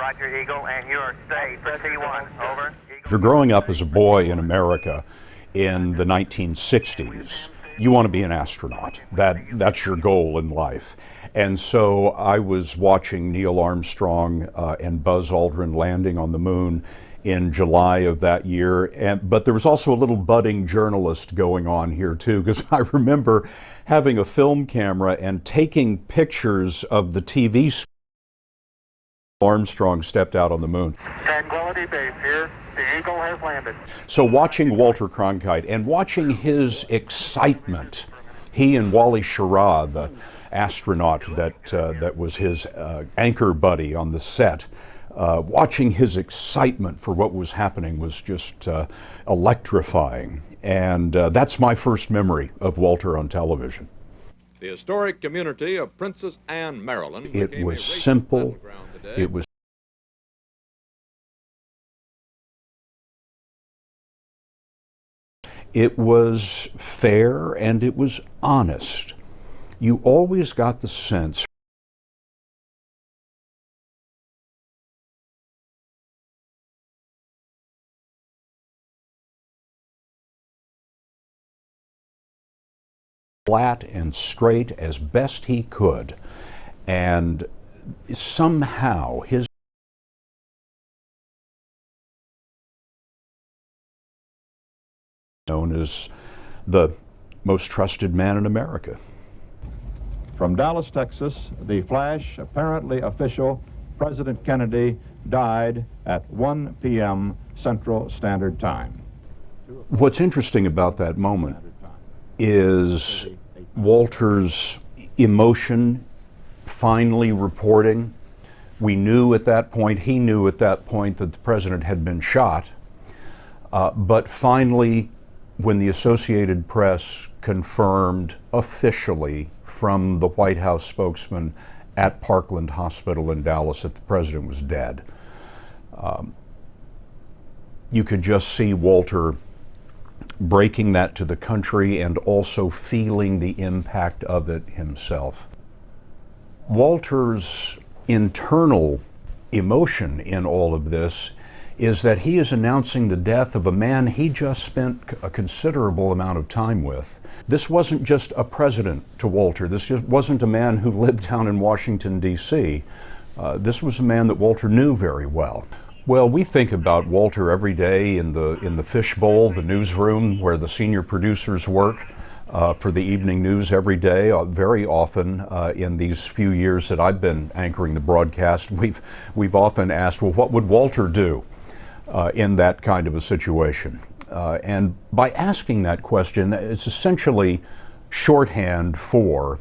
Roger, Eagle, and you are safe for T1. Over. If you're growing up as a boy in America in the 1960s, you want to be an astronaut. That's your goal in life. And so I was watching Neil Armstrong and Buzz Aldrin landing on the moon in July of that year. But there was also a little budding journalist going on here too, because I remember having a film camera and taking pictures of the TV screen. Armstrong stepped out on the moon. Tranquility Base here. The Eagle has landed. So watching Walter Cronkite and watching his excitement, he and Wally Schirra, the astronaut that was his anchor buddy on the set, watching his excitement for what was happening was just electrifying. And that's my first memory of Walter on television. The historic community of Princess Anne, Maryland. It was simple. It was fair, and it was honest. You always got the sense flat and straight as best he could, and somehow his known as the most trusted man in America. From Dallas, Texas, the flash, apparently official, President Kennedy died at 1 p.m. Central Standard Time. What's interesting about that moment is Walter's emotion finally reporting. We knew at that point, he knew at that point that the president had been shot, but finally, when the Associated Press confirmed officially from the White House spokesman at Parkland Hospital in Dallas that the president was dead, you could just see Walter breaking that to the country and also feeling the impact of it himself. Walter's internal emotion in all of this is that he is announcing the death of a man he just spent a considerable amount of time with. This wasn't just a president to Walter. This just wasn't a man who lived down in Washington, D.C. This was a man that Walter knew very well. Well, we think about Walter every day in the fishbowl, the newsroom where the senior producers work for the evening news every day. Very often in these few years that I've been anchoring the broadcast, we've often asked, well, what would Walter do in that kind of a situation? And by asking that question, it's essentially shorthand for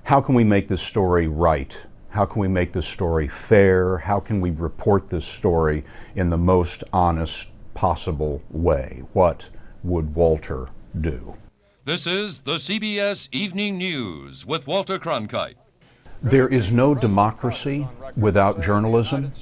how can we make this story right? How can we make this story fair? How can we report this story in the most honest possible way? What would Walter do? This is the CBS Evening News with Walter Cronkite. There is no democracy without journalism,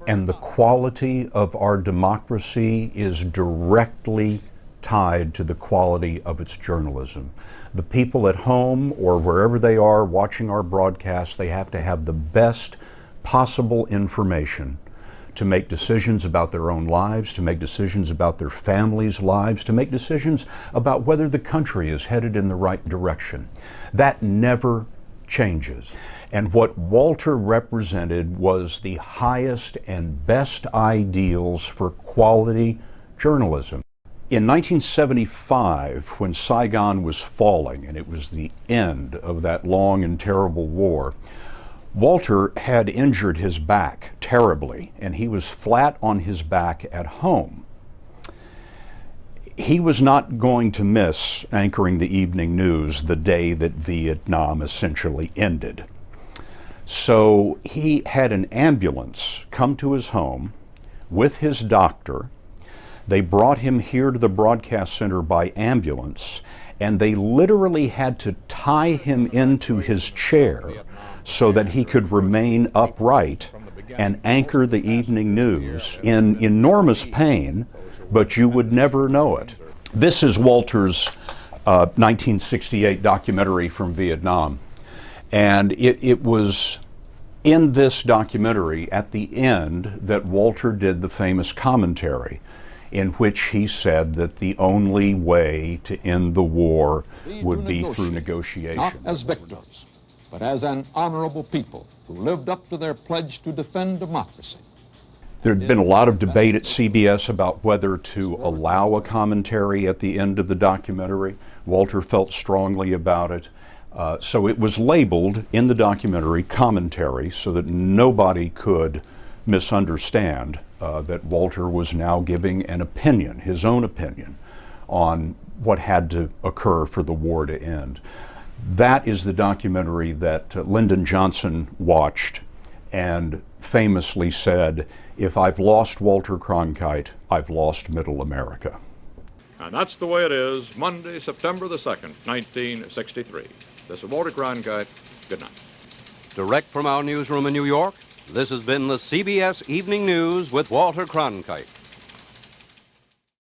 and the quality of our democracy is directly tied to the quality of its journalism. The people at home or wherever they are watching our broadcast, they have to have the best possible information to make decisions about their own lives, to make decisions about their families' lives, to make decisions about whether the country is headed in the right direction. That never changes. And what Walter represented was the highest and best ideals for quality journalism. In 1975, when Saigon was falling and it was the end of that long and terrible war, Walter had injured his back terribly, and he was flat on his back at home. He was not going to miss anchoring the evening news the day that Vietnam essentially ended. So he had an ambulance come to his home with his doctor. They brought him here to the broadcast center by ambulance, and they literally had to tie him into his chair so that he could remain upright and anchor the evening news in enormous pain, but you would never know it. This is Walter's 1968 documentary from Vietnam, and it was in this documentary, at the end, that Walter did the famous commentary in which he said that the only way to end the war would be through negotiation. Not as victors, but as an honorable people who lived up to their pledge to defend democracy. There had been a lot of debate at CBS about whether to allow a commentary at the end of the documentary. Walter felt strongly about it. So it was labeled in the documentary commentary so that nobody could misunderstand that Walter was now giving an opinion, his own opinion, on what had to occur for the war to end. That is the documentary that Lyndon Johnson watched and famously said, "If I've lost Walter Cronkite, I've lost Middle America." And that's the way it is, Monday, September the 2nd, 1963. This is Walter Cronkite. Good night. Direct from our newsroom in New York, this has been the CBS Evening News with Walter Cronkite.